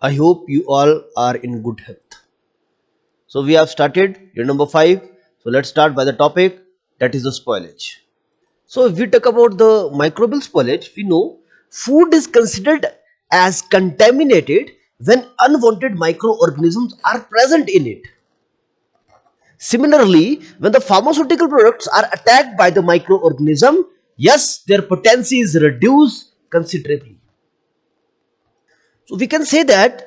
I hope you all are in good health. So we have started year number 5. So let's start by the topic, that is the spoilage. So if we talk about the microbial spoilage, we know food is considered as contaminated when unwanted microorganisms are present in it. Similarly, when the pharmaceutical products are attacked by the microorganism, yes, their potency is reduced considerably. So we can say that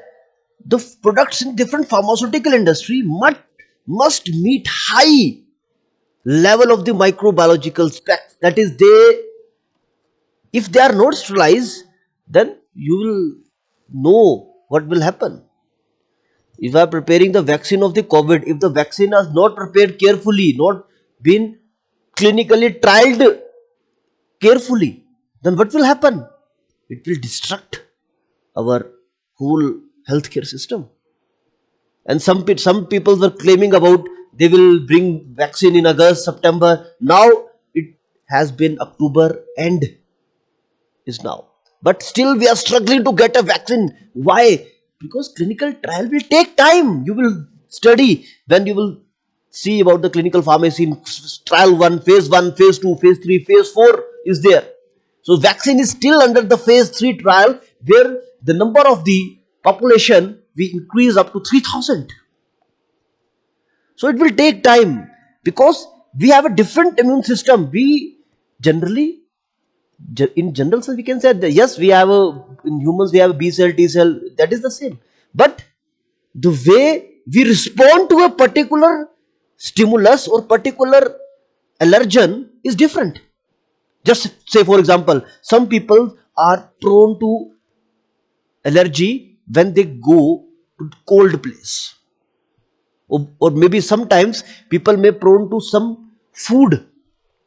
the products in different pharmaceutical industry must meet high level of the microbiological specs. That is, if they are not sterilized, then you will know what will happen. If I am preparing the vaccine of the COVID, if the vaccine is not prepared carefully, not been clinically trialed carefully, then what will happen? It will destruct our whole healthcare system. And some people were claiming about they will bring vaccine in August, September. Now it has been October end is now, but still we are struggling to get a vaccine. Why? Because clinical trial will take time. You will study when you will see about the clinical pharmacy in trial 1, phase 1, phase 2, phase 3, phase 4 is there. So vaccine is still under the phase 3 trial, where the number of the population we increase up to 3000. So it will take time, because we have a different immune system. We generally, in general sense, we can say that yes, we have a, in humans we have a B cell, T cell, that is the same. But the way we respond to a particular stimulus or particular allergen is different. Just say, for example, some people are prone to allergy when they go to cold place, or maybe sometimes people may prone to some food.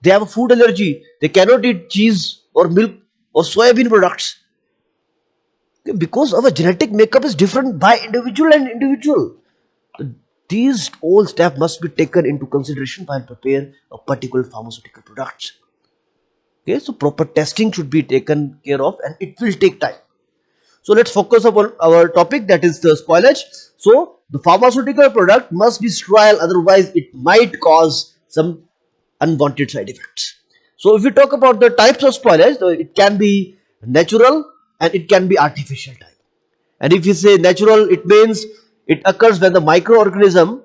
They have a food allergy. They cannot eat cheese or milk or soybean products, because our genetic makeup is different by individual and individual. These all steps must be taken into consideration while prepare a particular pharmaceutical product. Okay, so proper testing should be taken care of, and it will take time. So let's focus upon our topic, that is the spoilage. So the pharmaceutical product must be sterile, otherwise it might cause some unwanted side effects. So if we talk about the types of spoilage, it can be natural and it can be artificial type. And if you say natural, it means it occurs when the microorganism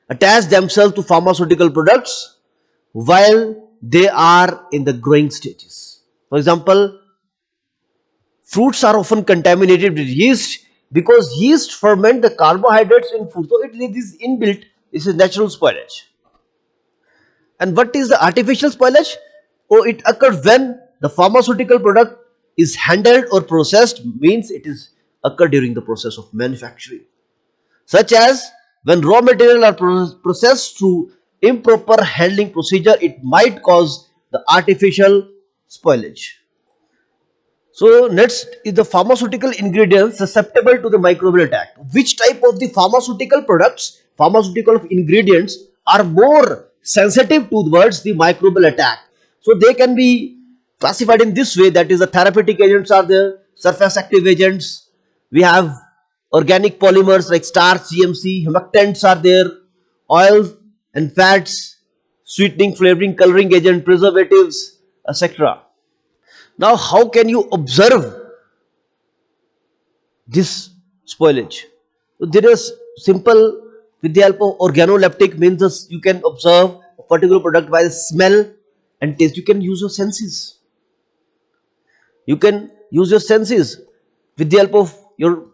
attach themselves to pharmaceutical products while they are in the growing stages. For example, fruits are often contaminated with yeast, because yeast ferment the carbohydrates in food. So it is inbuilt. This is natural spoilage. And what is the artificial spoilage? Oh, it occurs when the pharmaceutical product is handled or processed, means it is occurred during the process of manufacturing, such as when raw material are processed through improper handling procedure, it might cause the artificial spoilage. So next is the pharmaceutical ingredients susceptible to the microbial attack. Which type of the pharmaceutical products, pharmaceutical ingredients are more sensitive towards the microbial attack? So they can be classified in this way, that is the therapeutic agents are there, surface active agents, we have organic polymers like starch, CMC, humectants are there, oils and fats, sweetening, flavoring, coloring agent, preservatives, etc. Now, how can you observe this spoilage? So there is simple, with the help of organoleptic, means you can observe a particular product by the smell and taste. You can use your senses. You can use your senses with the help of your,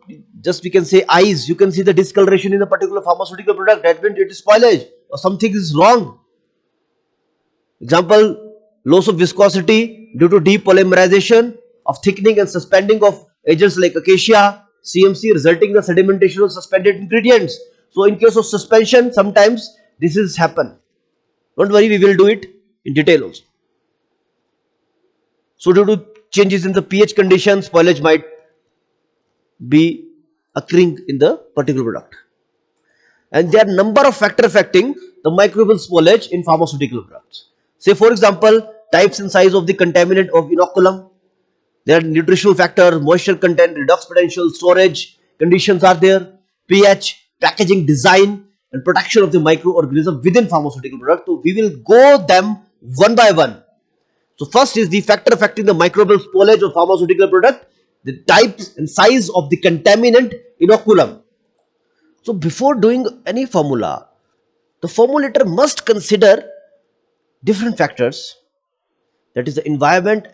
just we can say, eyes. You can see the discoloration in a particular pharmaceutical product. That means it is spoilage or something is wrong. Example, loss of viscosity due to depolymerization of thickening and suspending of agents like acacia, CMC, resulting in the sedimentation of suspended ingredients. So in case of suspension, sometimes this is happen. Don't worry, we will do it in detail also. So due to changes in the pH condition, spoilage might be occurring in the particular product. And there are number of factors affecting the microbial spoilage in pharmaceutical products. Say for example, types and size of the contaminant of inoculum, There are nutritional factors, moisture content, redox potential, storage conditions are there, pH, packaging design, and protection of the microorganism within pharmaceutical product. So we will go them one by one. So first is the factor affecting the microbial spoilage of pharmaceutical product, the types and size of the contaminant inoculum. So before doing any formula, the formulator must consider different factors, that is the environment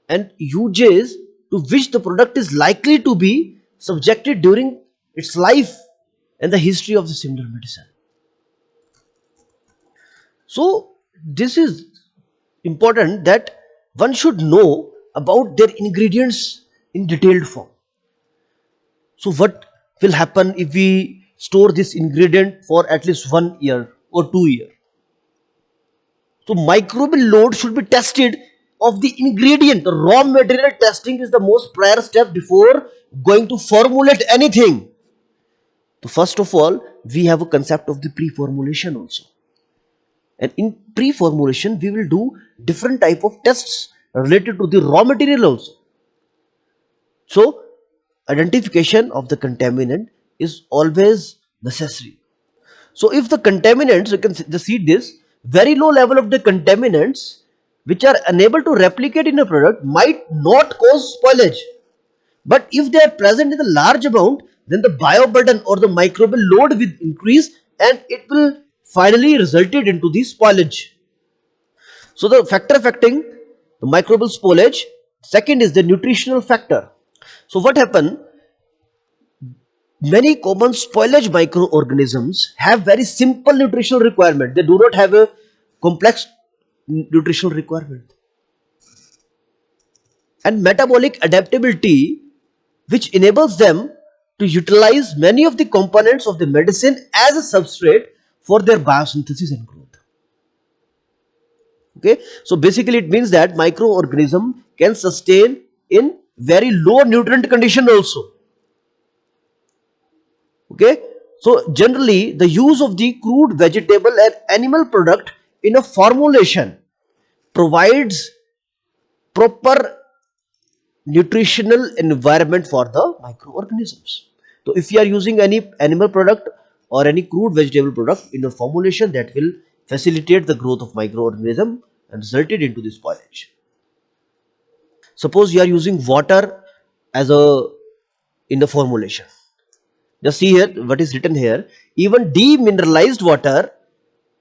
and uses to which the product is likely to be subjected during its life and the history of the similar medicine. So this is important that one should know about their ingredients in detailed form. So what will happen if we store this ingredient for at least 1 year or 2 years? So microbial load should be tested of the ingredient. The raw material testing is the most prior step before going to formulate anything. So first of all, we have a concept of the pre-formulation also. And in pre-formulation, we will do different type of tests related to the raw material also. So identification of the contaminant is always necessary. So if the contaminants, you can just see this, very low level of the contaminants which are unable to replicate in a product might not cause spoilage. But if they are present in a large amount, then the bioburden or the microbial load will increase and it will finally resulted into the spoilage. So the factor affecting the microbial spoilage, second is the nutritional factor. So what happen? Many common spoilage microorganisms have very simple nutritional requirement. They do not have a complex nutritional requirement. And metabolic adaptability, which enables them to utilize many of the components of the medicine as a substrate for their biosynthesis and growth. Okay, so basically it means that microorganism can sustain in very low nutrient condition also. Okay, so generally the use of the crude vegetable and animal product in a formulation provides proper nutritional environment for the microorganisms. So if you are using any animal product or any crude vegetable product in a formulation, that will facilitate the growth of microorganism and resulted into the spoilage. Suppose you are using water as a in the formulation. Just see here what is written here. Even demineralized water,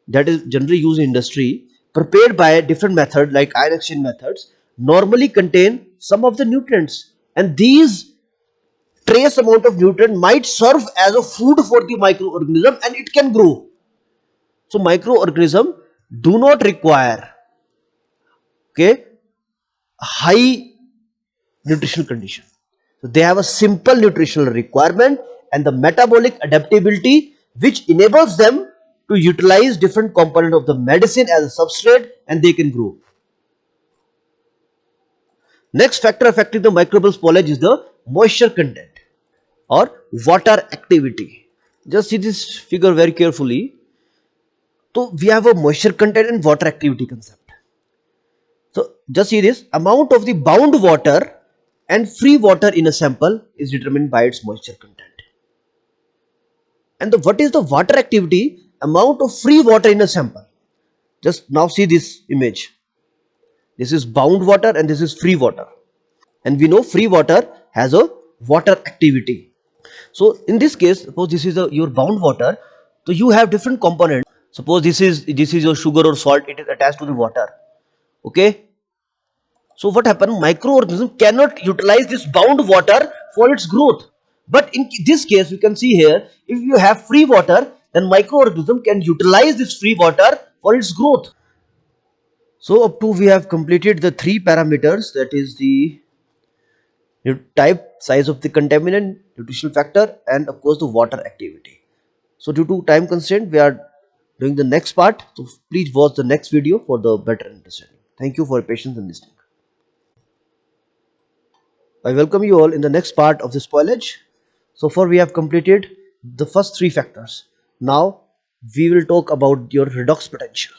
that is generally used in industry, prepared by different method like ion exchange methods, normally contain some of the nutrients, and these trace amount of nutrient might serve as a food for the microorganism and it can grow. So microorganism do not require, okay, high nutritional condition. So they have a simple nutritional requirement and the metabolic adaptability which enables them to utilize different component of the medicine as a substrate and they can grow. Next factor affecting the microbial spoilage is the moisture content or water activity. Just see this figure very carefully. So we have a moisture content and water activity concept. So just see this, amount of the bound water and free water in a sample is determined by its moisture content. And what is the water activity? Amount of free water in a sample. Just now see this image. This is bound water and this is free water. And we know free water has a water activity. So in this case, suppose this is your bound water. So you have different components. Suppose this is your sugar or salt. It is attached to the water. Okay. So what happens? Microorganism cannot utilize this bound water for its growth. But in this case, we can see here, if you have free water, then microorganism can utilize this free water for its growth. So up to we have completed the three parameters, that is the type, size of the contaminant, nutritional factor, and of course the water activity. So due to time constraint, we are doing the next part. So please watch the next video for the better understanding. Thank you for your patience and listening. I welcome you all in the next part of the spoilage. So far we have completed the first three factors. Now we will talk about your redox potential.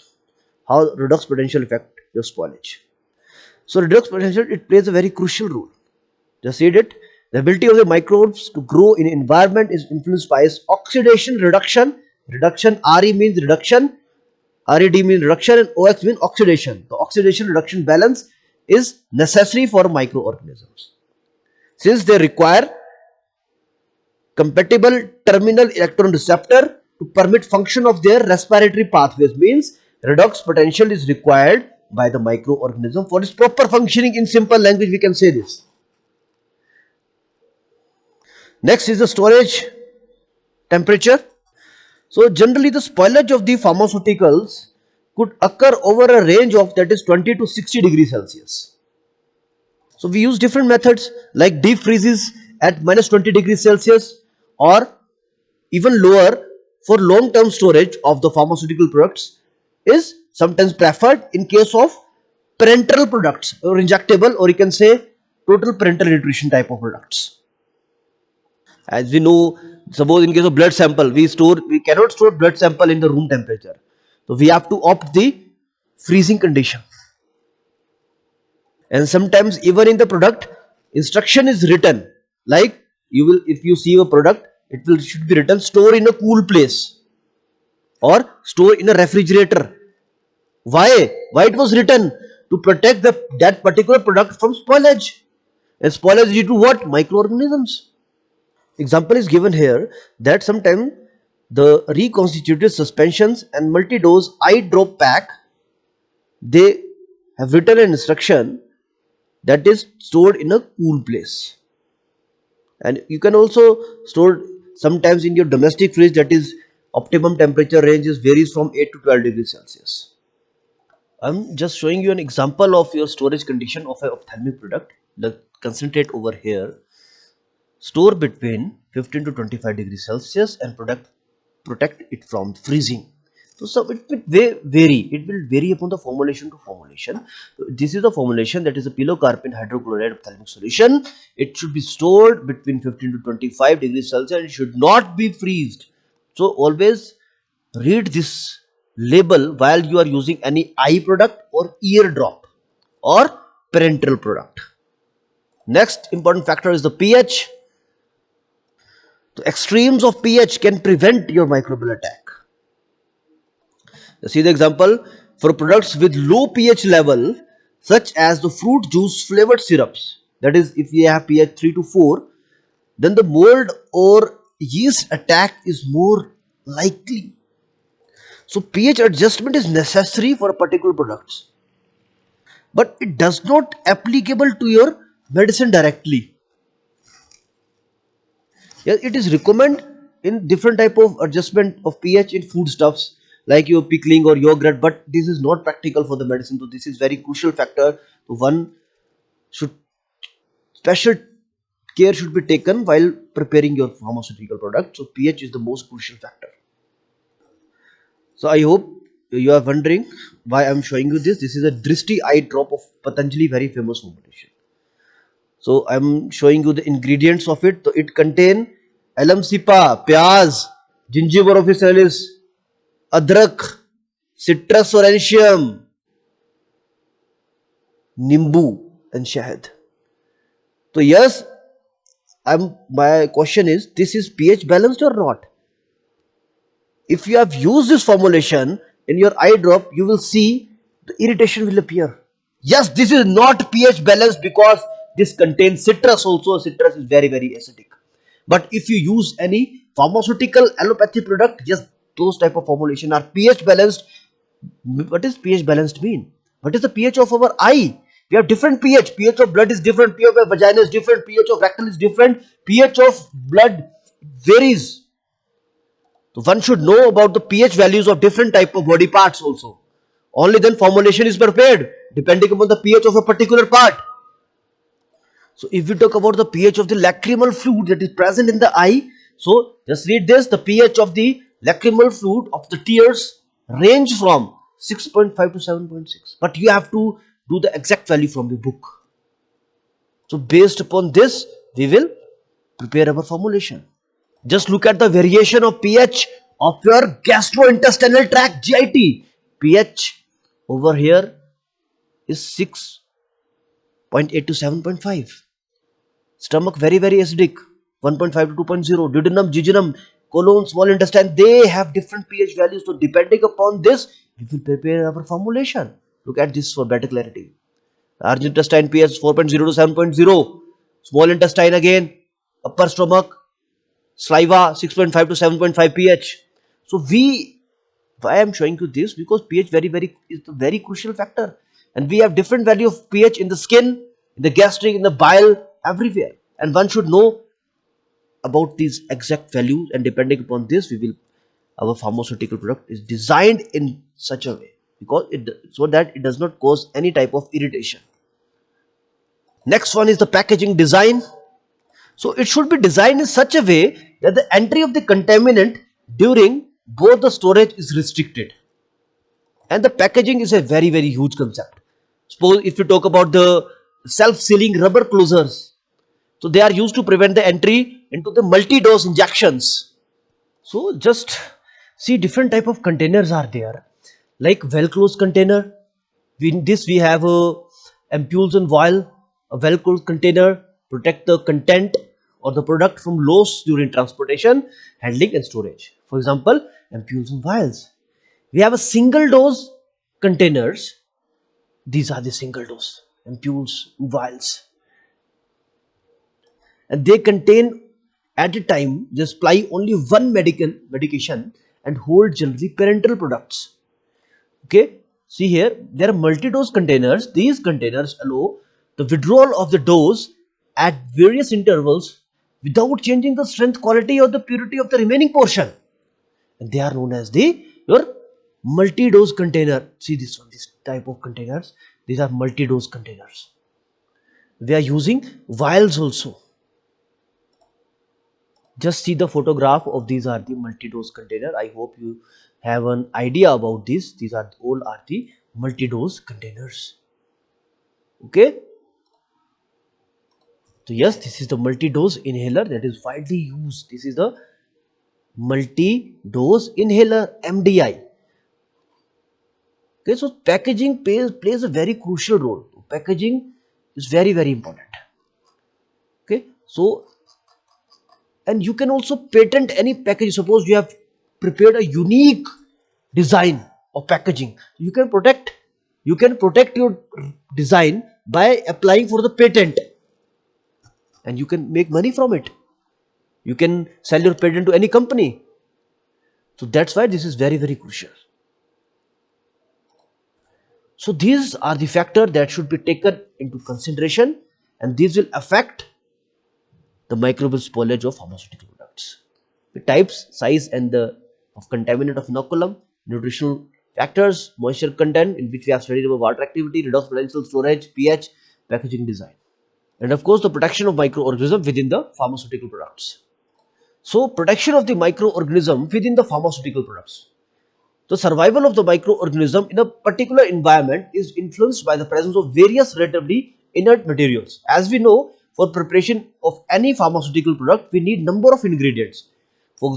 How redox potential affect your spoilage. So redox potential, it plays a very crucial role. Just read it. The ability of the microbes to grow in environment is influenced by its oxidation reduction. Reduction, Re means reduction, Red means reduction, and OX means oxidation. The oxidation reduction balance is necessary for microorganisms. Since they require compatible terminal electron receptor to permit function of their respiratory pathways, means redox potential is required by the microorganism for its proper functioning. In simple language, we can say this. Next is the storage temperature. So generally the spoilage of the pharmaceuticals could occur over a range of, that is, 20 to 60 degrees Celsius. So we use different methods like deep freezes at minus 20 degrees Celsius or even lower for long term storage of the pharmaceutical products is sometimes preferred in case of parenteral products or injectable, or you can say total parenteral nutrition type of products. As we know, suppose in case of blood sample, we cannot store blood sample in the room temperature, so we have to opt the freezing condition. And sometimes even in the product, instruction is written like, you will, if you see a product, it will should be written store in a cool place or store in a refrigerator. Why it was written? To protect that particular product from spoilage. And spoilage is due to what? Microorganisms. Example is given here that sometimes the reconstituted suspensions and multi-dose eye drop pack, they have written an instruction that is stored in a cool place. And you can also store sometimes in your domestic fridge, that is optimum temperature ranges varies from 8 to 12 degrees Celsius. I'm just showing you an example of your storage condition of an ophthalmic product. The concentrate over here, store between 15 to 25 degrees Celsius and protect it from freezing. So it will vary. It will vary upon the formulation to formulation. So this is the formulation, that is a pilocarpine hydrochloride ophthalmic solution. It should be stored between 15 to 25 degrees Celsius and it should not be freezed. So always read this label while you are using any eye product or ear drop or parenteral product. Next important factor is the pH. The extremes of pH can prevent your microbial attack. See the example for products with low pH level, such as the fruit juice flavored syrups, that is, if you have pH 3 to 4, then the mold or yeast attack is more likely. So pH adjustment is necessary for particular products, but it does not applicable to your medicine directly. Yeah, it is recommended in different type of adjustment of pH in foodstuffs like your pickling or yogurt, but this is not practical for the medicine. So this is very crucial factor. So one should, special care should be taken while preparing your pharmaceutical product. So pH is the most crucial factor. So I hope you are wondering why I am showing you this. This is a Drishti eye drop of Patanjali, very famous formulation. So I am showing you the ingredients of it. So it contain alum sipa, pyaz, gingiber officinalis, adrak, citrus aurantium, nimbu and shahad. So yes, my question is, this is pH balanced or not? If you have used this formulation in your eye drop, you will see the irritation will appear. Yes, this is not pH balanced because this contains citrus also. Citrus is very acidic. But if you use any pharmaceutical allopathy product, yes, those type of formulation are pH balanced. What does pH balanced mean? What is the pH of our eye? We have different pH. pH of blood is different. pH of vagina is different. pH of rectal is different. pH of blood varies. So one should know about the pH values of different type of body parts also. Only then formulation is prepared depending upon the pH of a particular part. So if we talk about the pH of the lacrimal fluid that is present in the eye, so just read this. The pH of the lacrimal fluid of the tears range from 6.5 to 7.6. But you have to do the exact value from the book. So based upon this, we will prepare our formulation. Just look at the variation of pH of your gastrointestinal tract, GIT. pH over here is 6 0.8 to 7.5. Stomach very very acidic, 1.5 to 2.0. Duodenum, jejunum, colon, small intestine, they have different pH values. So depending upon this, we will prepare our formulation. Look at this for better clarity. Large intestine pH 4.0 to 7.0. Small intestine again, upper stomach, saliva 6.5 to 7.5 pH. So why I am showing you this, because pH very is the very crucial factor, and we have different value of pH in the skin, in the gastric, in the bile, everywhere, and one should know about these exact values, and depending upon this we will, our pharmaceutical product is designed in such a way, because so that it does not cause any type of irritation. Next one is the packaging design. So it should be designed in such a way that the entry of the contaminant during both the storage is restricted. And the packaging is a very huge concept. Suppose if you talk about the self-sealing rubber closures, so they are used to prevent the entry into the multi-dose injections. So just see, different type of containers are there, like well closed container. In this we have a ampoules and vial. A well closed container protect the content or the product from loss during transportation, handling and storage. For example, ampoules and vials. We have a single dose containers. These are the single dose ampoules and vials, and they contain at a time they supply only one medication and hold generally parenteral products. Okay, see here, there are multi-dose containers. These containers allow the withdrawal of the dose at various intervals without changing the strength, quality or the purity of the remaining portion, and they are known as the your multi-dose container. See this one, this type of containers, these are multi-dose containers. We are using vials also. Just see the photograph of these are the multi-dose container. I hope you have an idea about this. These are all are the multi-dose containers. Okay, so yes, this is the multi-dose inhaler that is widely used. This is the multi-dose inhaler, MDI. Okay, so packaging plays a very crucial role. Packaging is very important. Okay, so, and you can also patent any package. Suppose you have prepared a unique design of packaging, you can protect your design by applying for the patent, and you can make money from it. You can sell your patent to any company. So that's why this is very crucial. So these are the factors that should be taken into consideration, and these will affect the microbial spoilage of pharmaceutical products. The types, size and the of contaminant of inoculum, nutritional factors, moisture content, in which we have studied about water activity, redox potential, storage, pH, packaging design, and of course the protection of microorganisms within the pharmaceutical products. So protection of the microorganism within the pharmaceutical products. The survival of the microorganism in a particular environment is influenced by the presence of various relatively inert materials. As we know, for preparation of any pharmaceutical product, we need number of ingredients. For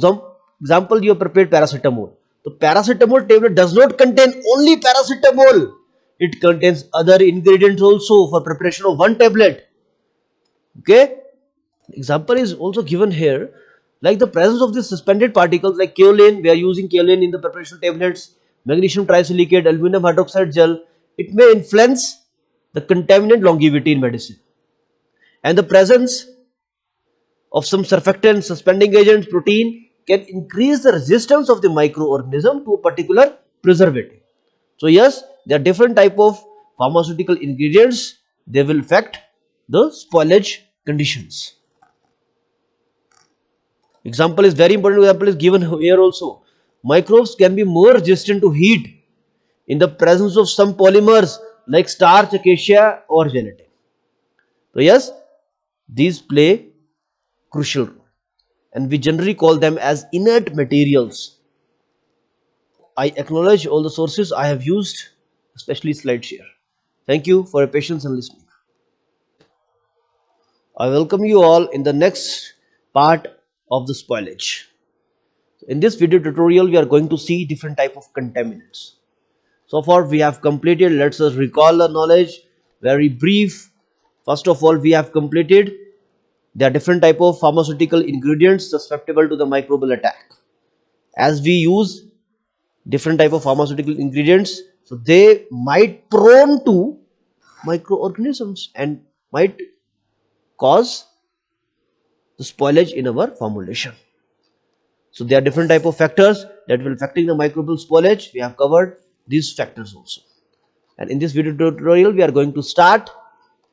example, you have prepared paracetamol. The paracetamol tablet does not contain only paracetamol. It contains other ingredients also for preparation of one tablet. Okay. Example is also given here, like the presence of the suspended particles like kaolin. We are using kaolin in the preparation of tablets, magnesium trisilicate, aluminum hydroxide gel. It may influence the contaminant longevity in medicine. And the presence of some surfactant, suspending agents, protein can increase the resistance of the microorganism to a particular preservative. So yes, there are different type of pharmaceutical ingredients. They will affect the spoilage conditions. Example is very important. Example is given here also. Microbes can be more resistant to heat in the presence of some polymers like starch, acacia or gelatin. So yes, these play crucial role, and we generally call them as inert materials. I acknowledge all the sources I have used, especially SlideShare. Thank you for your patience and listening. I welcome you all in the next part of the spoilage. In this video tutorial, we are going to see different type of contaminants. So far we have completed. Let's us recall the knowledge, very brief. First of all, we have completed there are different type of pharmaceutical ingredients susceptible to the microbial attack. As we use different type of pharmaceutical ingredients, so they might prone to microorganisms and might cause the spoilage in our formulation. So there are different type of factors that will affecting the microbial spoilage. We have covered these factors also. And in this video tutorial, we are going to start,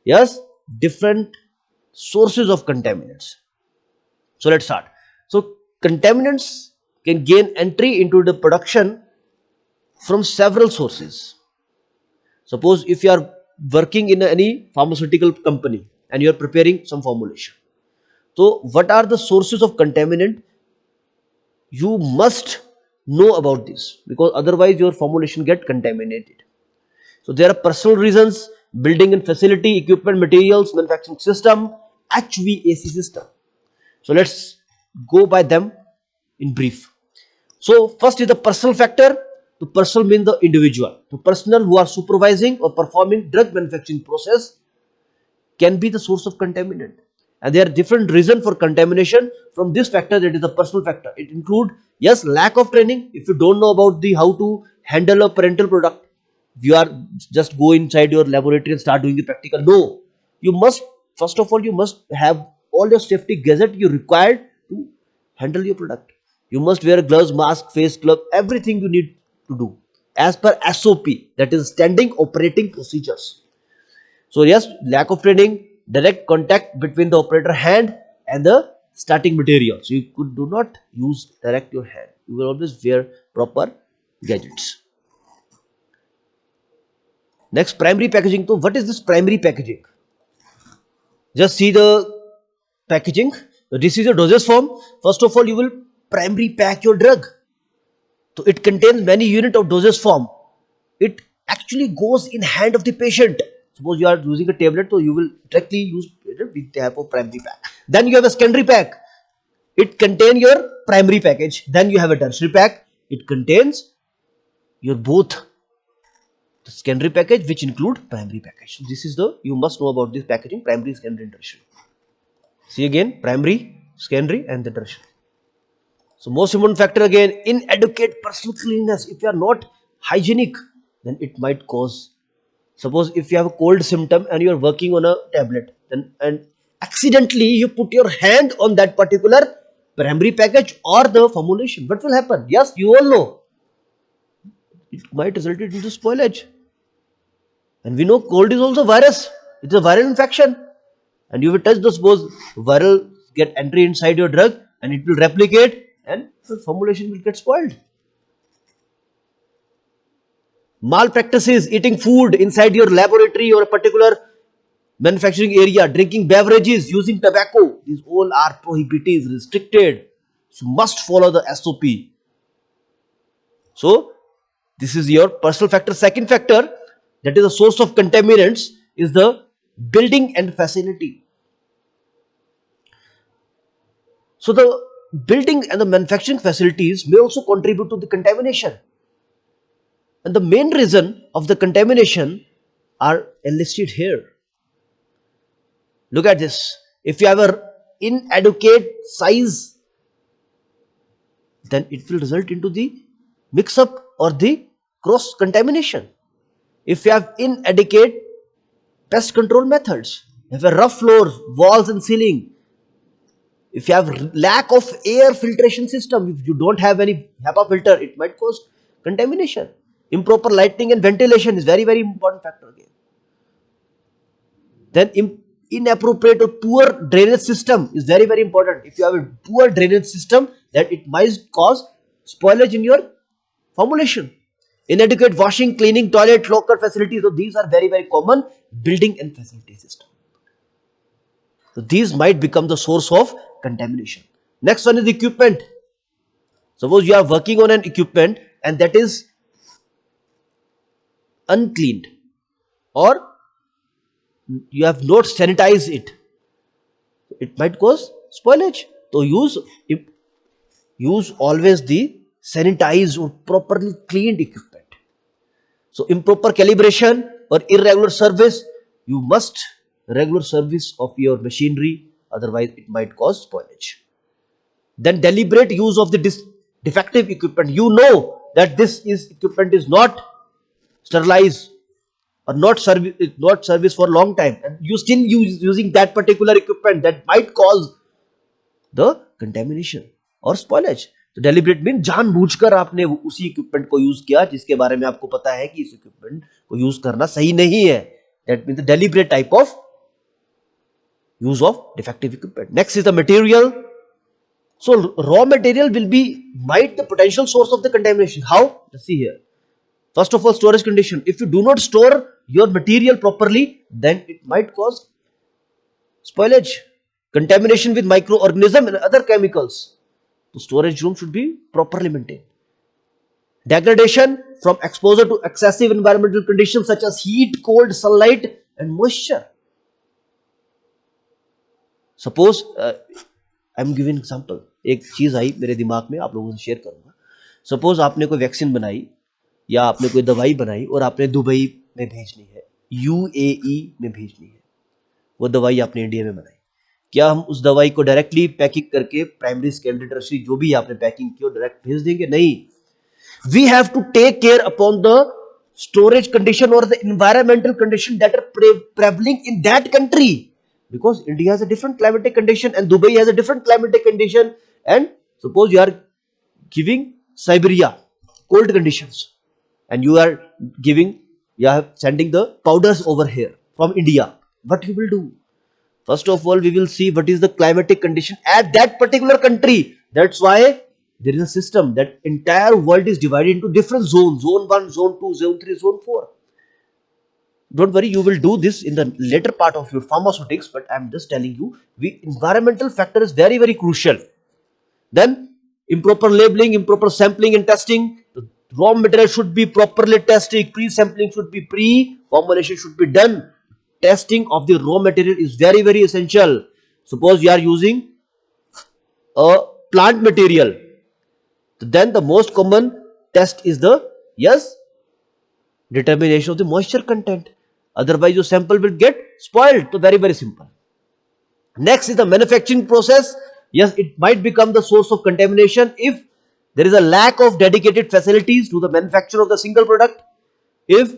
yes, different sources of contaminants. So let's start. So contaminants can gain entry into the production from several sources. Suppose if you are working in any pharmaceutical company and you are preparing some formulation. So what are the sources of contaminant? You must know about this, because otherwise your formulation get contaminated. So there are personal reasons, building and facility, equipment, materials, manufacturing system, HVAC system. So let's go by them in brief. So first is the personal factor. The personal means the individual. The personnel who are supervising or performing drug manufacturing process can be the source of contaminant. And there are different reasons for contamination from this factor, that is the personal factor. It include, yes, lack of training. If you don't know about the how to handle a parental product, you are just go inside your laboratory and start doing the practical. No, you must, first of all, you must have all your safety gadget you required to handle your product. You must wear gloves, mask, face glove, everything you need to do as per SOP, that is standing operating procedures. So yes, lack of training, direct contact between the operator hand and the starting material. So you do not use direct your hand. You will always wear proper gadgets. Next, primary packaging. So what is this primary packaging? Just see the packaging. This is a dosage form. First of all, you will primary pack your drug. So it contains many units of dosage form. It actually goes in hand of the patient. Suppose you are using a tablet, so you will directly use it with the help of primary pack. Then you have a secondary pack. It contains your primary package. Then you have a tertiary pack. It contains your both the secondary package, which include primary package. So this is the, you must know about this packaging, primary, secondary and tertiary. See again, primary, secondary and the tertiary. So most important factor again, inadequate personal cleanliness. If you are not hygienic, then it might cause, suppose if you have a cold symptom and you are working on a tablet, then and accidentally you put your hand on that particular primary package or the formulation, what will happen? Yes, you all know, it might result into spoilage. And we know cold is also virus. It's a viral infection. And you will touch the, suppose viral get entry inside your drug and it will replicate and the formulation will get spoiled. Malpractices, eating food inside your laboratory or a particular manufacturing area, drinking beverages, using tobacco, these all are prohibited, restricted. So must follow the SOP. So this is your personal factor. Second factor, that is the source of contaminants, is the building and facility. So the building and the manufacturing facilities may also contribute to the contamination. And the main reason of the contamination are enlisted here. Look at this. If you have an inadequate size, then it will result into the mix-up or the cross-contamination. If you have inadequate pest control methods, if you have rough floors, walls and ceiling, if you have lack of air filtration system, if you don't have any HEPA filter, it might cause contamination. Improper lighting and ventilation is very, very important factor again. Then inappropriate or poor drainage system is very, very important. If you have a poor drainage system, that it might cause spoilage in your formulation. Inadequate washing, cleaning, toilet, locker facilities. So these are very, very common building and facility system. So these might become the source of contamination. Next one is equipment. Suppose you are working on an equipment and that is uncleaned, or you have not sanitized it, it might cause spoilage. So use always the sanitized or properly cleaned equipment. So improper calibration or irregular service, you must regular service of your machinery, otherwise it might cause spoilage. Then deliberate use of the defective equipment. You know that equipment is not sterilized or not service for a long time, and you still using that particular equipment, that might cause the contamination or spoilage. तो deliberate mean जानबूझकर आपने उसी equipment को use किया जिसके बारे में आपको पता है कि इस इक्विपमेंट को यूज करना सही नहीं है. That means the deliberate type of use of defective equipment. Next is the material. So raw material might the potential source of the contamination. How? Let's see here. First of all, storage condition. If you do not store your material properly, then it might cause spoilage, contamination with microorganism and other chemicals. The storage room should be properly maintained. Degradation from exposure to excessive environmental conditions such as heat, cold, sunlight and moisture. Suppose I am giving example. एक चीज आई मेरे दिमाग में, आप लोगों से share करूंगा. Suppose आपने कोई वैक्सीन बनाई या आपने कोई दवाई बनाई और आपने दुबई में भेजनी है, यूएई में भेजनी है. वो दवाई आपने इंडिया में बनाई. क्या हम उस दवाई को डायरेक्टली पैकिंग करके प्राइमरी सेकेंडरी टर्शियरी जो भी आपने पैकिंग की और डायरेक्ट भेज देंगे? नहीं. We have to take care upon the storage condition और the environmental condition that are prevailing in that country. Because India has a different climatic condition and Dubai has a different climatic condition, and suppose you are giving Siberia cold conditions and you are sending the powders over here from India. What you will do? First of all, we will see what is the climatic condition at that particular country. That's why there is a system that entire world is divided into different zones: zone 1, zone 2, zone 3, zone 4. Don't worry, you will do this in the later part of your pharmaceutics, but I am just telling you, environmental factor is very, very crucial. Then improper labeling, improper sampling and testing. The raw material should be properly tested. Pre-sampling should be formulation should be done. Testing of the raw material is very, very essential. Suppose you are using a plant material, then the most common test is the determination of the moisture content. Otherwise your sample will get spoiled. So very, very simple. Next is the manufacturing process. Yes, it might become the source of contamination if there is a lack of dedicated facilities to the manufacture of the single product, if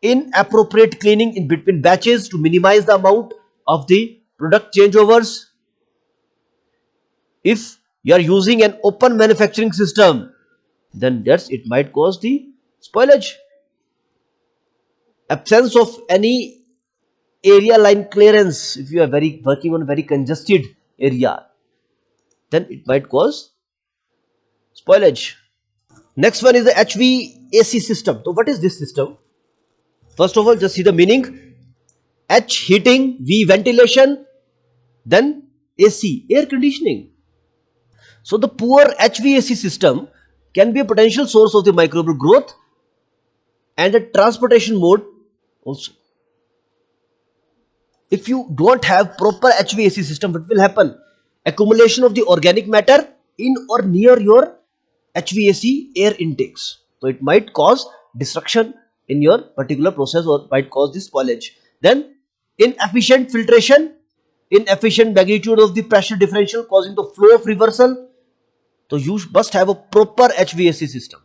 inappropriate cleaning in between batches to minimize the amount of the product changeovers, if you are using an open manufacturing system, then it might cause the spoilage. Absence of any area line clearance. If you are working on a very congested area, then it might cause spoilage. Next one is the HVAC system. So what is this system? First of all, just see the meaning. H, heating, V, ventilation, then AC, air conditioning. So the poor HVAC system can be a potential source of the microbial growth and the transportation mode also. If you don't have proper HVAC system, what will happen? Accumulation of the organic matter in or near your HVAC air intakes. So it might cause destruction in your particular process or might cause this spoilage. Then inefficient filtration, inefficient magnitude of the pressure differential causing the flow of reversal. So you must have a proper HVAC system.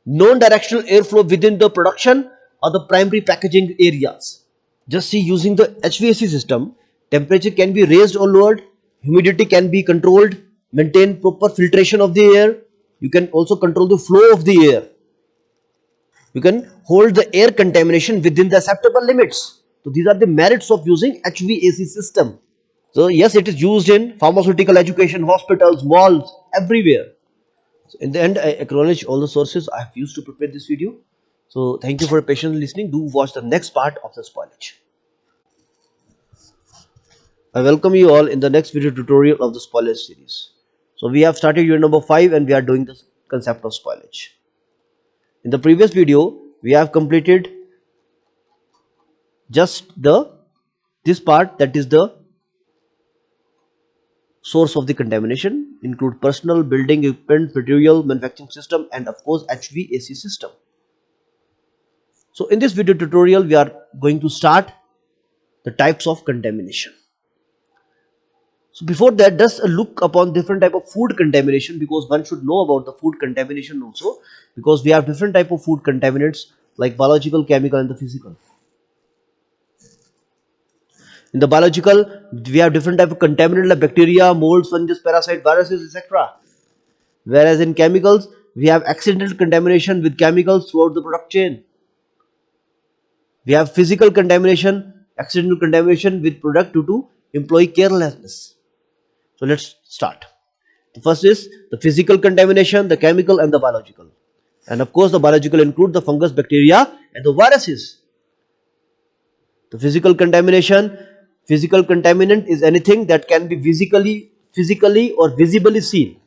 Non-directional airflow within the production or the primary packaging areas. Just see, using the HVAC system, temperature can be raised or lowered, humidity can be controlled, maintain proper filtration of the air. You can also control the flow of the air. You can hold the air contamination within the acceptable limits. So these are the merits of using HVAC system. So yes, it is used in pharmaceutical, education, hospitals, malls, everywhere. So in the end, I acknowledge all the sources I have used to prepare this video. So thank you for patiently listening. Do watch the next part of the spoilage. I welcome you all in the next video tutorial of the spoilage series. So we have started unit number 5 and we are doing the concept of spoilage. In the previous video, we have completed just this part, that is the source of the contamination, include personal, building, equipment, material, manufacturing system, and of course HVAC system. So in this video tutorial, we are going to start the types of contamination. So before that, just a look upon different type of food contamination, because one should know about the food contamination also, because we have different type of food contaminants like biological, chemical and the physical. In the biological, we have different type of contaminant like bacteria, molds, fungus, parasite, viruses, etc. Whereas in chemicals, we have accidental contamination with chemicals throughout the product chain. We have physical contamination, accidental contamination with product due to employee carelessness. So let's start. The first is the physical contamination, the chemical and the biological. And of course the biological include the fungus, bacteria and the viruses. The physical contamination, physical contaminant is anything that can be physically or visibly seen.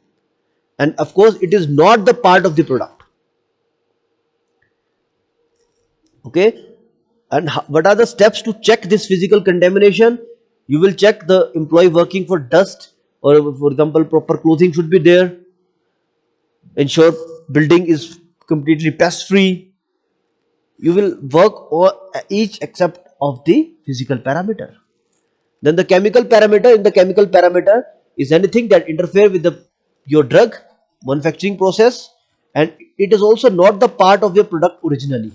And of course it is not the part of the product. Okay. And what are the steps to check this physical contamination? You will check the employee working for dust, or for example proper clothing should be there. Ensure building is completely pest free. You will work on each except of the physical parameter. Then the chemical parameter. In the chemical parameter is anything that interfere with your drug manufacturing process, and it is also not the part of your product originally.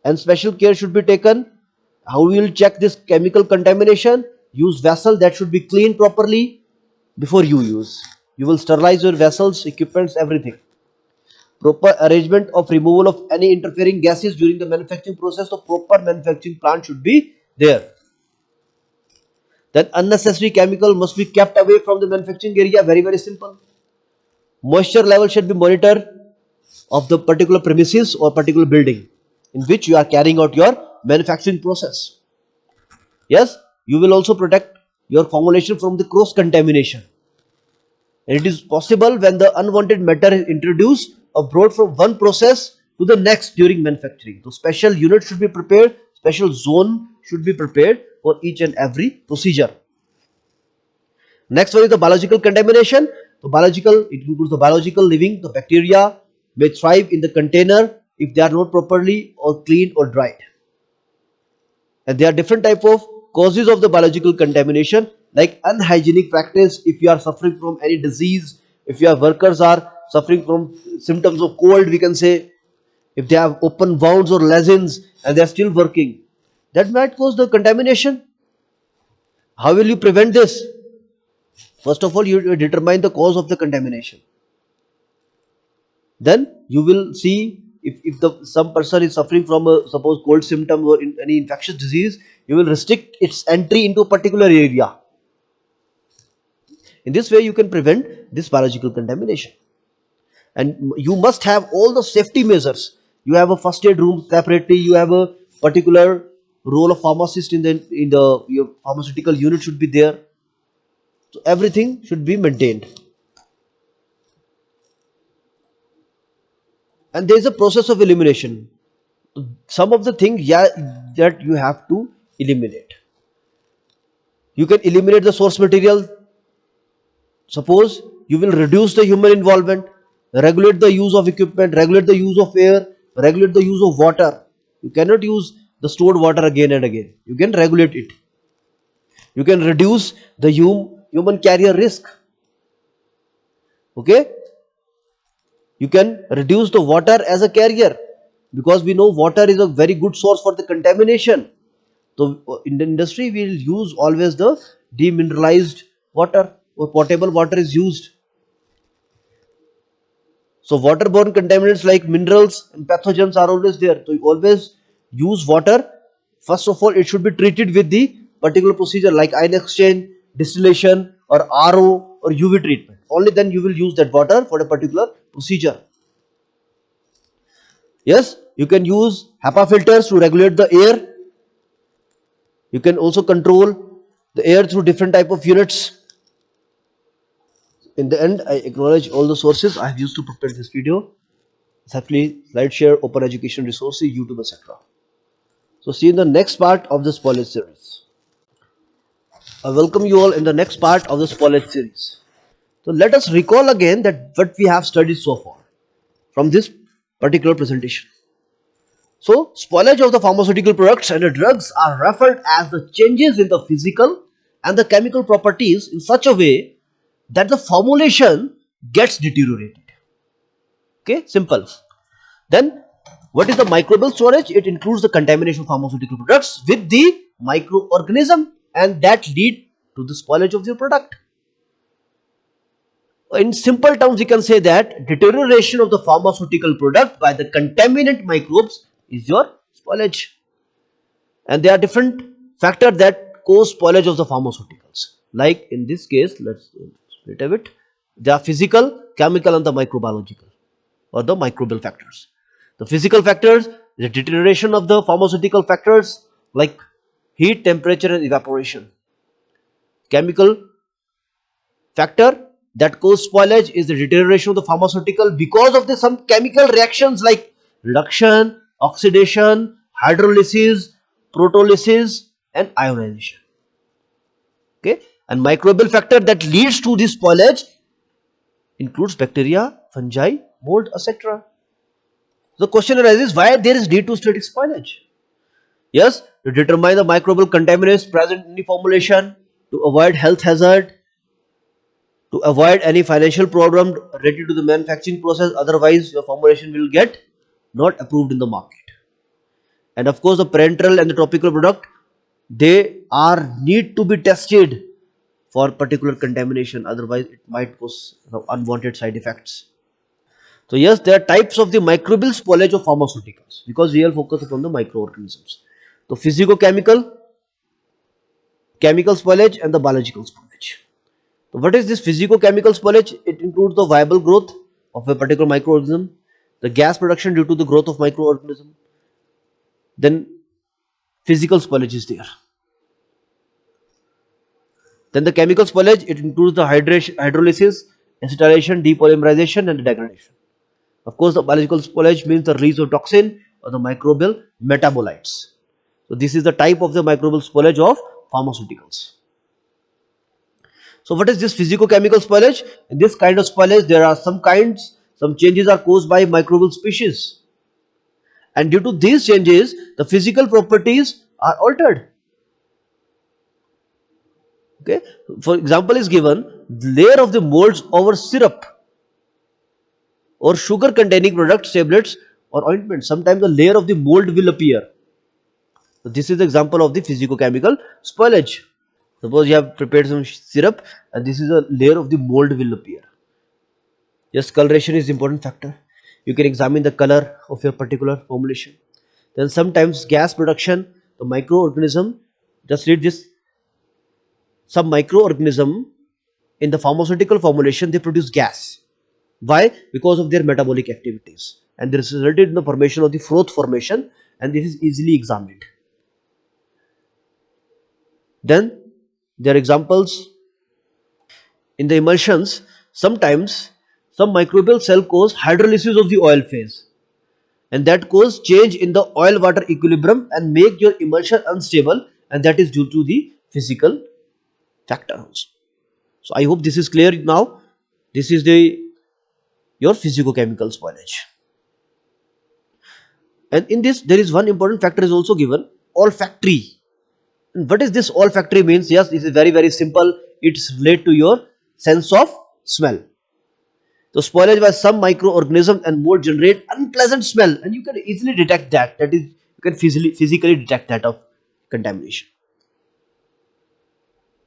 And special care should be taken. How we will check this chemical contamination? Use vessel that should be cleaned properly before you use. You will sterilize your vessels, equipments, everything. Proper arrangement of removal of any interfering gases during the manufacturing process. So proper manufacturing plant should be there. Then unnecessary chemical must be kept away from the manufacturing area. Very simple. Moisture level should be monitored of the particular premises or particular building in which you are carrying out your manufacturing process. Yes, you will also protect your formulation from the cross contamination. And it is possible when the unwanted matter is introduced or brought from one process to the next during manufacturing. So special unit should be prepared, special zone should be prepared for each and every procedure. Next one is the biological contamination. So biological, it includes the biological living. The bacteria may thrive in the container if they are not properly or cleaned or dried. And there are different type of causes of the biological contamination, like unhygienic practice. If you are suffering from any disease, if your workers are suffering from symptoms of cold, we can say, if they have open wounds or lesions and they are still working, that might cause the contamination. How will you prevent this? First of all, you determine the cause of the contamination. Then you will see if some person is suffering from a suppose cold symptom or any infectious disease, you will restrict its entry into a particular area. In this way you can prevent this biological contamination. And you must have all the safety measures. You have a first aid room separately, you have a particular role of pharmacist in your pharmaceutical unit should be there. So everything should be maintained. And there is a process of elimination. Some of the things that you have to eliminate. You can eliminate the source material. Suppose you will reduce the human involvement, regulate the use of equipment, regulate the use of air, regulate the use of water. You cannot use the stored water again and again. You can regulate it. You can reduce the human carrier risk. Okay? You can reduce the water as a carrier, because we know water is a very good source for the contamination. So in the industry we will use always the demineralized water, or potable water is used. So waterborne contaminants like minerals and pathogens are always there. So you always use water. First of all, it should be treated with the particular procedure like ion exchange, distillation or RO or UV treatment. Only then you will use that water for a particular procedure. Yes, you can use HEPA filters to regulate the air. You can also control the air through different type of units. In the end, I acknowledge all the sources I have used to prepare this video. Exactly, SlideShare, Open Education Resources, YouTube, etc. So see you in the next part of the spoilage series. I welcome you all in the next part of the spoilage series. So let us recall again that what we have studied so far from this particular presentation. So, spoilage of the pharmaceutical products and the drugs are referred as the changes in the physical and the chemical properties in such a way that the formulation gets deteriorated. Okay, simple. Then, what is the microbial storage? It includes the contamination of pharmaceutical products with the microorganism, and that lead to the spoilage of your product. In simple terms, we can say that deterioration of the pharmaceutical product by the contaminant microbes is your spoilage. And there are different factors that cause spoilage of the pharmaceuticals. Like in this case, let's split a bit. They are physical, chemical, and the microbiological, or the microbial factors. The physical factors, the deterioration of the pharmaceutical factors like heat, temperature, and evaporation. Chemical factor that cause spoilage is the deterioration of the pharmaceutical because of some chemical reactions like reduction, oxidation, hydrolysis, proteolysis, and ionization. Okay, and microbial factor that leads to this spoilage includes bacteria, fungi, mold, etc. The question arises, why there is need to study spoilage? Yes, to determine the microbial contaminants present in the formulation, to avoid health hazard, to avoid any financial problem related to the manufacturing process, otherwise your formulation will get not approved in the market. And of course, the parenteral and the topical product, they are need to be tested for particular contamination, otherwise it might cause unwanted side effects. So yes, there are types of the microbial spoilage of pharmaceuticals because we will focus upon the microorganisms. So physicochemical, chemical spoilage, and the biological spoilage. So what is this physicochemical spoilage? It includes the viable growth of a particular microorganism, the gas production due to the growth of microorganism. Then physical spoilage is there. Then the chemical spoilage, it includes the hydrolysis, acetylation, depolymerization, and degradation. Of course, the biological spoilage means the release of toxin or the microbial metabolites. So this is the type of the microbial spoilage of pharmaceuticals. So what is this physicochemical spoilage? In this kind of spoilage, there are some changes are caused by microbial species. And due to these changes, the physical properties are altered. Okay, for example is given, layer of the molds over syrup or sugar containing products, tablets or ointment. Sometimes the layer of the mold will appear. So this is the example of the physicochemical spoilage. Suppose you have prepared some syrup and this is a layer of the mold will appear. Yes, coloration is important factor. You can examine the color of your particular formulation. Then sometimes gas production, the microorganism, just read this, some microorganism in the pharmaceutical formulation, they produce gas. Why? Because of their metabolic activities, and this resulted in the formation of the froth formation, and this is easily examined. Then there are examples in the emulsions. Sometimes some microbial cell cause hydrolysis of the oil phase, and that cause change in the oil water equilibrium and make your emulsion unstable, and that is due to the physical factors. So I hope this is clear now. This is your physicochemical spoilage. And in this there is one important factor is also given, olfactory. And what is this olfactory means? Yes, this is very simple. It's related to your sense of smell. So spoilage by some microorganisms and mold generate unpleasant smell, and you can easily detect that. That is, you can physically detect that of contamination.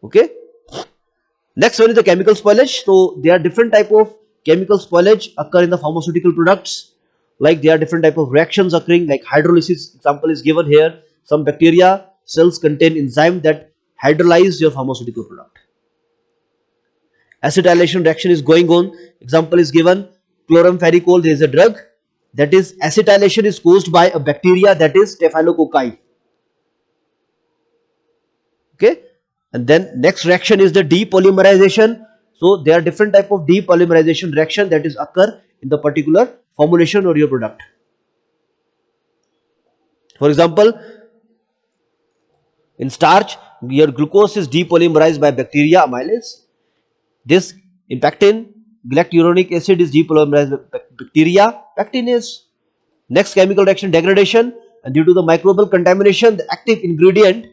Okay. Next one is the chemical spoilage. So there are different type of chemical spoilage occur in the pharmaceutical products. Like there are different type of reactions occurring, like hydrolysis example is given here. Some bacteria cells contain enzyme that hydrolyze your pharmaceutical product. Acetylation reaction is going on. Example is given, chloramphenicol, there is a drug, that is acetylation is caused by a bacteria, that is staphylococci. Okay, and then next reaction is the depolymerization. So there are different type of depolymerization reaction that is occur in the particular formulation or your product. For example, in starch, your glucose is depolymerized by bacteria amylase. This in pectin, galacturonic acid is depolymerized by bacteria pectinase. Next chemical reaction, degradation. and due to the microbial contamination, the active ingredient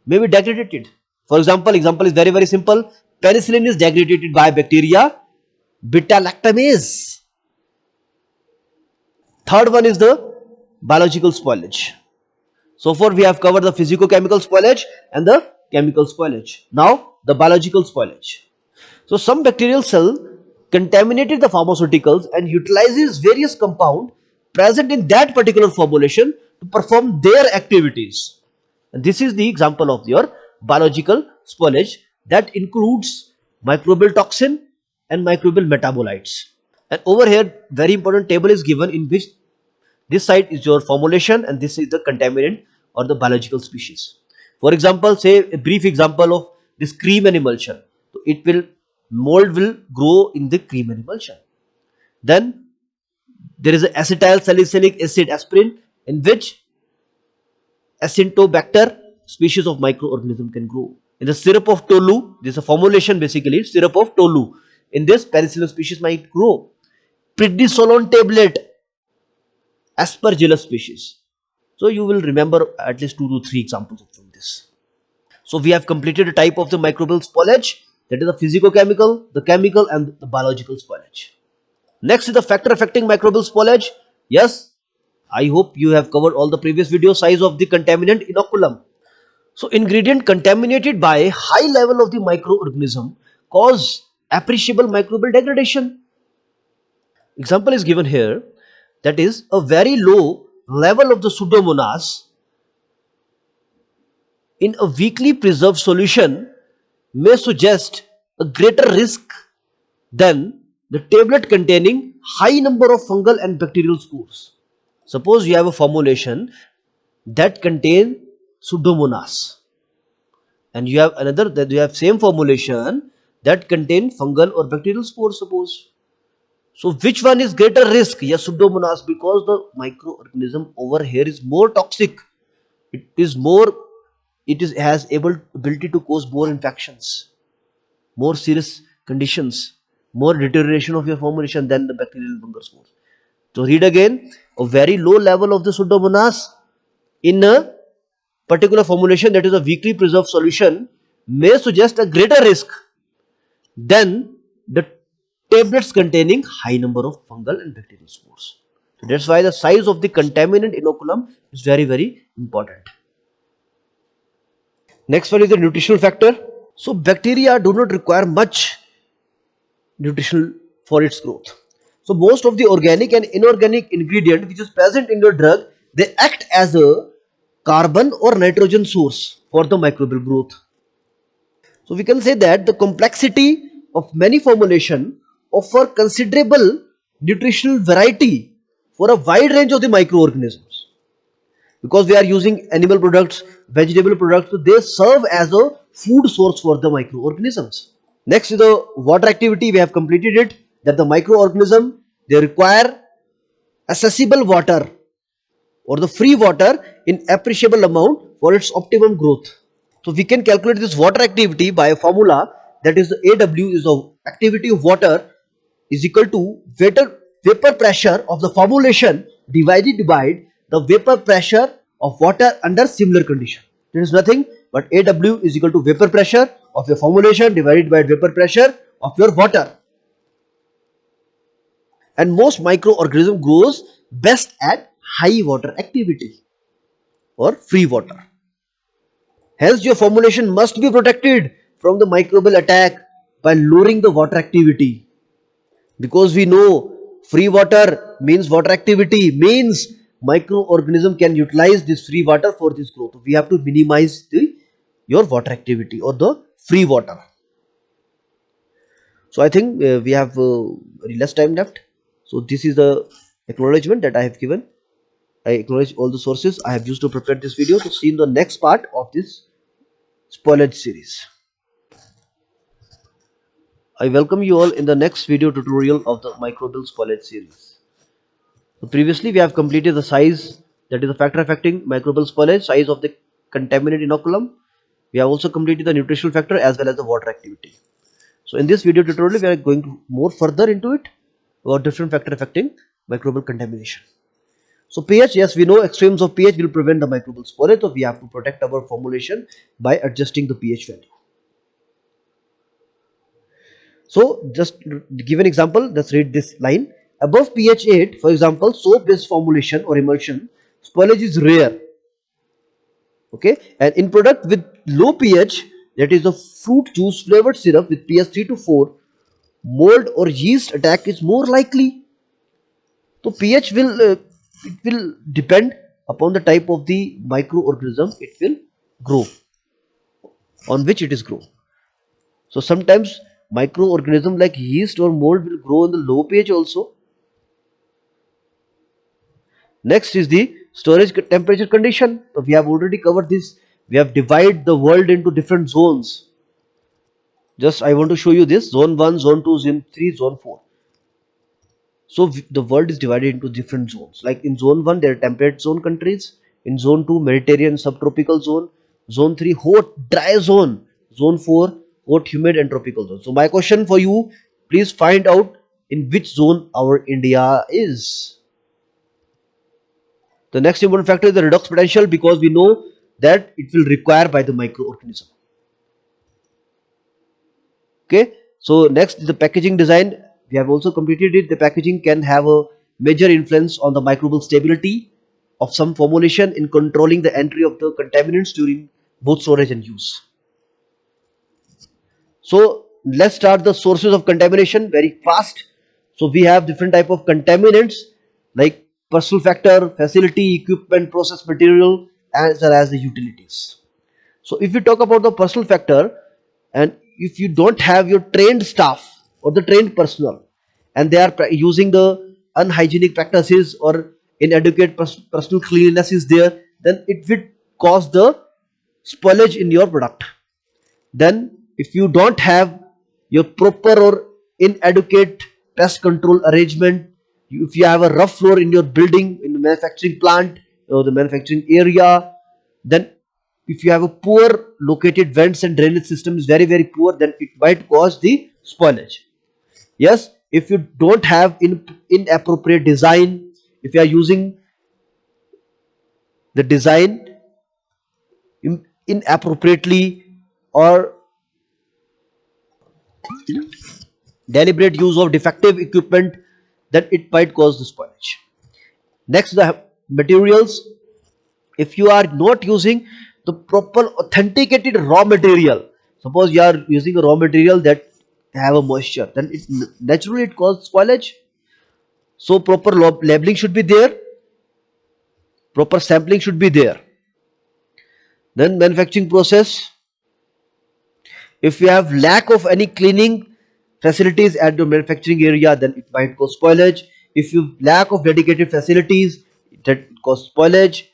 may be degraded. For example is very simple. Penicillin is degraded by bacteria beta-lactamase. Third one is the biological spoilage. So far we have covered the physico-chemical spoilage and the chemical spoilage. Now the biological spoilage. So some bacterial cell contaminated the pharmaceuticals and utilizes various compound present in that particular formulation to perform their activities. And this is the example of your biological spoilage that includes microbial toxin and microbial metabolites. And over here very important table is given in which this side is your formulation and this is the contaminant or the biological species. For example, say a brief example of this cream and emulsion. So mold will grow in the cream and emulsion. Then there is acetyl salicylic acid aspirin in which Acintobacter species of microorganism can grow. In the syrup of tolu, this is a formulation basically, syrup of tolu. In this penicillin species might grow. Prednisolone tablet, Aspergillus species. So you will remember at least 2 to 3 examples from this. So we have completed a type of the microbial spoilage, that is the physico-chemical, the chemical and the biological spoilage. Next is the factor affecting microbial spoilage. Yes, I hope you have covered all the previous video. Size of the contaminant inoculum. So ingredient contaminated by high level of the microorganism cause appreciable microbial degradation. Example is given here, that is a very low level of the Pseudomonas in a weakly preserved solution may suggest a greater risk than the tablet containing high number of fungal and bacterial spores. Suppose you have a formulation that contains Pseudomonas and you have another that you have same formulation that contain fungal or bacterial spores, suppose. So which one is greater risk? Yes, Pseudomonas, because the microorganism over here is more toxic. It has ability to cause more infections, more serious conditions, more deterioration of your formulation than the bacterial and fungal spores. So read again, a very low level of the Pseudomonas in a particular formulation, that is a weakly preserved solution, may suggest a greater risk than the tablets containing high number of fungal and bacterial spores. So that's why the size of the contaminant inoculum is very important. Next one is the nutritional factor. So bacteria do not require much nutrition for its growth. So most of the organic and inorganic ingredient which is present in your drug, they act as a carbon or nitrogen source for the microbial growth. So we can say that the complexity of many formulation offer considerable nutritional variety for a wide range of the microorganisms. Because we are using animal products, vegetable products, so they serve as a food source for the microorganisms. Next is the water activity. We have completed it, that the microorganism, they require accessible water or the free water in appreciable amount for its optimum growth. So we can calculate this water activity by a formula, that is the AW is the activity of water is equal to vapor pressure of the formulation divided by the vapor pressure of water under similar condition. It is nothing but AW is equal to vapor pressure of your formulation divided by vapor pressure of your water. And most microorganism grows best at high water activity or free water. Hence your formulation must be protected from the microbial attack by lowering the water activity. Because we know free water means water activity, means microorganism can utilize this free water for this growth. We have to minimize your water activity or the free water. So I think we have very less time left. So this is the acknowledgement that I have given. I acknowledge all the sources I have used to prepare this video. To see in the next part of this spoilage series. I welcome you all in the next video tutorial of the microbial spoilage series. So previously we have completed the size, that is the factor affecting microbial spoilage, size of the contaminant inoculum. We have also completed the nutritional factor as well as the water activity. So in this video tutorial we are going to more further into it about different factor affecting microbial contamination. So pH, yes, we know extremes of pH will prevent the microbial spoilage, so we have to protect our formulation by adjusting the pH value. So just give an example, let's read this line. Above pH 8, for example, soap-based formulation or emulsion, spoilage is rare. Okay, and in product with low pH, that is the fruit juice flavored syrup with pH 3 to 4, mold or yeast attack is more likely. So pH will depend upon the type of the microorganism it will grow, on which it is grow. So sometimes microorganism like yeast or mold will grow in the low pH also. Next is the storage temperature condition. So we have already covered this. We have divided the world into different zones. Just I want to show you this: zone 1, zone 2, zone 3, zone 4. So the world is divided into different zones. Like in zone 1, there are temperate zone countries. In zone 2, Mediterranean subtropical zone. Zone 3, hot dry zone. Zone 4, hot humid and tropical zone. So my question for you, please find out in which zone our India is. The next important factor is the redox potential, because we know that it will require by the microorganism. Okay, so next is the packaging design. We have also completed it. The packaging can have a major influence on the microbial stability of some formulation in controlling the entry of the contaminants during both storage and use. So let's start the sources of contamination very fast. So we have different type of contaminants like personal factor, facility, equipment, process material, as well as the utilities. So if we talk about the personal factor, and if you don't have your trained staff or the trained personnel, and they are using the unhygienic practices or inadequate personal cleanliness is there, then it will cause the spoilage in your product. Then if you don't have your proper or inadequate pest control arrangement, if you have a rough floor in your building, in the manufacturing plant or the manufacturing area, then if you have a poor located vents and drainage system is very poor, then it might cause the spoilage. Yes, if you don't have inappropriate design, if you are using the design inappropriately or deliberate use of defective equipment, then it might cause the spoilage. Next, the materials. If you are not using the proper authenticated raw material, suppose you are using a raw material that have a moisture, then it naturally it causes spoilage. So proper labeling should be there, proper sampling should be there. Then manufacturing process, if you have lack of any cleaning facilities at the manufacturing area, then it might cause spoilage. If you lack of dedicated facilities, that cause spoilage.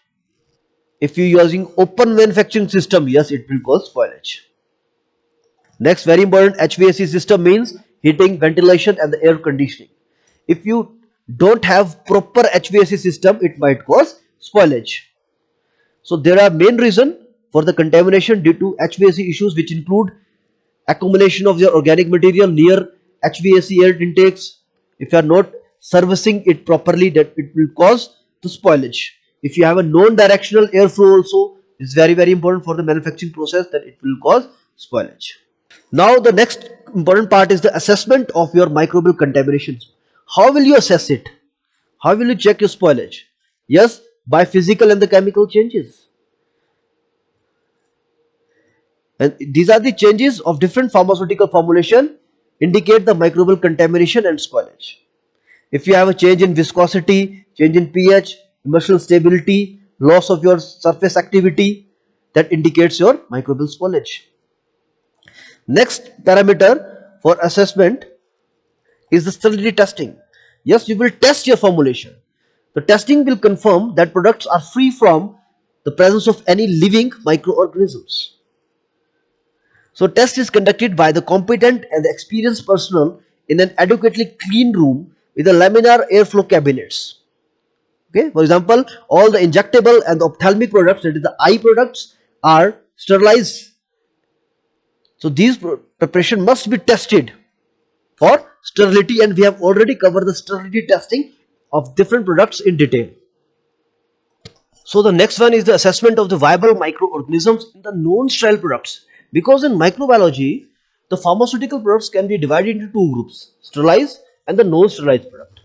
If you are using open manufacturing system, yes, it will cause spoilage. Next, very important, HVAC system means heating, ventilation and the air conditioning. If you don't have proper HVAC system, it might cause spoilage. So there are main reason for the contamination due to HVAC issues, which include accumulation of your organic material near HVAC air intakes. If you are not servicing it properly, that it will cause the spoilage. If you have a non-directional airflow also, is very important for the manufacturing process, that it will cause spoilage. Now the next important part is the assessment of your microbial contaminations. How will you assess it? How will you check your spoilage? Yes, by physical and the chemical changes. And these are the changes of different pharmaceutical formulation indicate the microbial contamination and spoilage. If you have a change in viscosity, change in pH, emotional stability, loss of your surface activity, that indicates your microbial spoilage. Next parameter for assessment is the sterility testing. Yes, you will test your formulation. The testing will confirm that products are free from the presence of any living microorganisms. So test is conducted by the competent and the experienced personnel in an adequately clean room with a laminar airflow cabinets. Okay, for example, all the injectable and the ophthalmic products, that is the eye products, are sterilized. So these preparation must be tested for sterility, and we have already covered the sterility testing of different products in detail. So the next one is the assessment of the viable microorganisms in the known sterile products. Because in microbiology, the pharmaceutical products can be divided into two groups, sterilized and the non-sterilized product.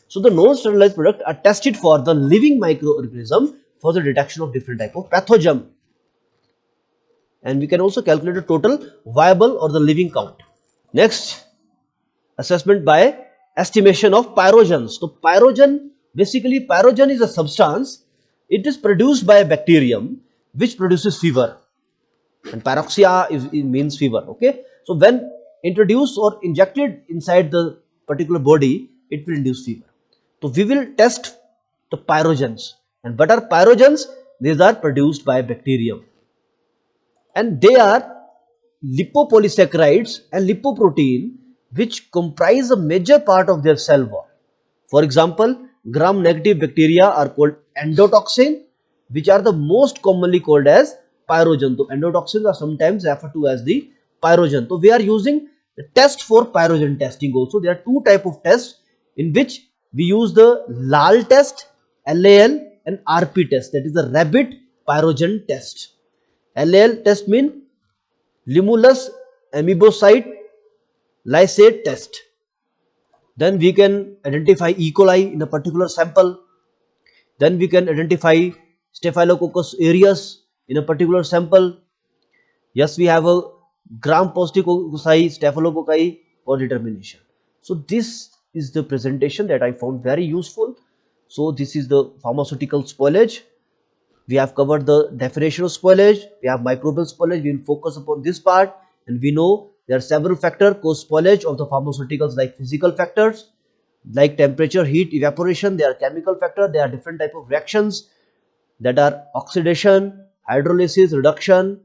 So the non-sterilized product are tested for the living microorganism for the detection of different type of pathogen. And we can also calculate the total viable or the living count. Next, assessment by estimation of pyrogens. So pyrogen is a substance. It is produced by a bacterium which produces fever, and pyroxia it means fever. Okay, so when introduced or injected inside the particular body, it will induce fever. So we will test the pyrogens. And what are pyrogens? These are produced by bacterium, and they are lipopolysaccharides and lipoprotein which comprise a major part of their cell wall. For example, gram-negative bacteria are called endotoxin, which are the most commonly called as pyrogen. So endotoxins are sometimes referred to as the pyrogen. So we are using the test for pyrogen testing also. There are two type of tests in which we use the LAL test, LAL, and RP test, that is the rabbit pyrogen test. LAL test mean Limulus amoebocyte lysate test. Then we can identify E. coli in a particular sample. Then we can identify Staphylococcus aureus in a particular sample. Yes, we have a gram positive staphylococci for determination. So this is the presentation that I found very useful. So this is the pharmaceutical spoilage. We have covered the definition of spoilage. We have microbial spoilage. We will focus upon this part, and we know there are several factors cause spoilage of the pharmaceuticals, like physical factors like temperature, heat, evaporation. There are chemical factors. There are different type of reactions that are oxidation, hydrolysis, reduction,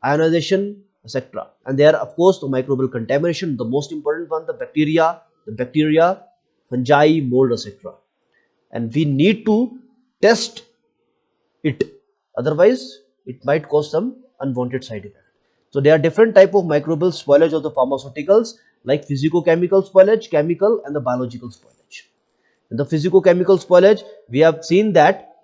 ionization, etc. And there are of course the microbial contamination, the most important one, the bacteria, fungi, mold, etc. And we need to test it, otherwise it might cause some unwanted side effect. So there are different type of microbial spoilage of the pharmaceuticals, like physicochemical spoilage, chemical, and the biological spoilage. In the physicochemical spoilage, we have seen that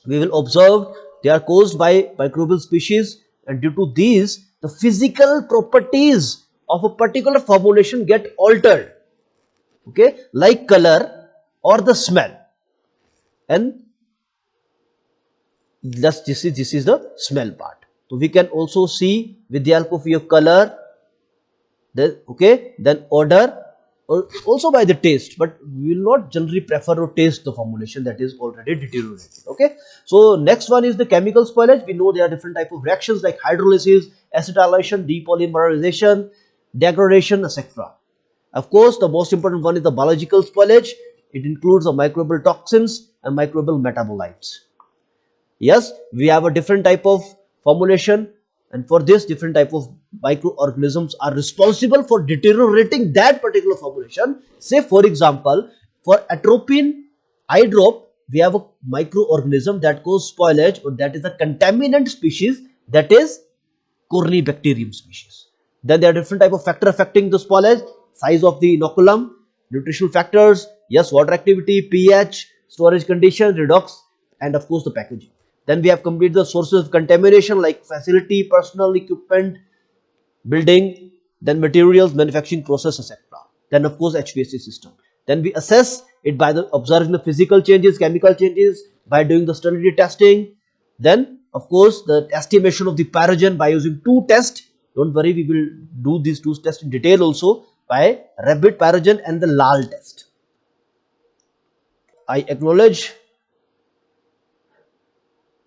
we will observe they are caused by microbial species, and due to these the physical properties of a particular formulation get altered, okay, like color or the smell. And thus this is the smell part. So we can also see with the help of your color, then okay, then odor, or also by the taste, but we will not generally prefer to taste the formulation that is already deteriorated. Okay, so next one is the chemical spoilage. We know there are different type of reactions like hydrolysis, acetylation, depolymerization, degradation, etc. Of course, the most important one is the biological spoilage. It includes the microbial toxins and microbial metabolites. Yes, we have a different type of formulation, and for this different type of microorganisms are responsible for deteriorating that particular formulation. Say for example, for atropine eye drop, we have a microorganism that causes spoilage, or that is a contaminant species, that is Corynebacterium species. Then there are different type of factor affecting the spoilage: size of the inoculum, nutritional factors, yes, water activity, pH, storage condition, redox, and of course the packaging. Then we have completed the sources of contamination like facility, personal equipment, building, then materials, manufacturing process, etc. Then of course HPLC system. Then we assess it by the observing the physical changes, chemical changes, by doing the sterility testing. Then of course the estimation of the pyrogen by using two tests. Don't worry, we will do these two tests in detail also, by rabbit pyrogen and the LAL test. I acknowledge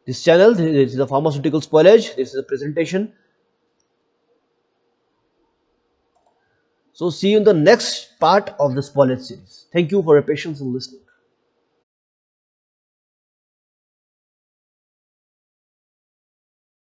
this channel. This is the pharmaceutical spoilage. This is a presentation. So see you in the next part of the spoilage series. Thank you for your patience in listening.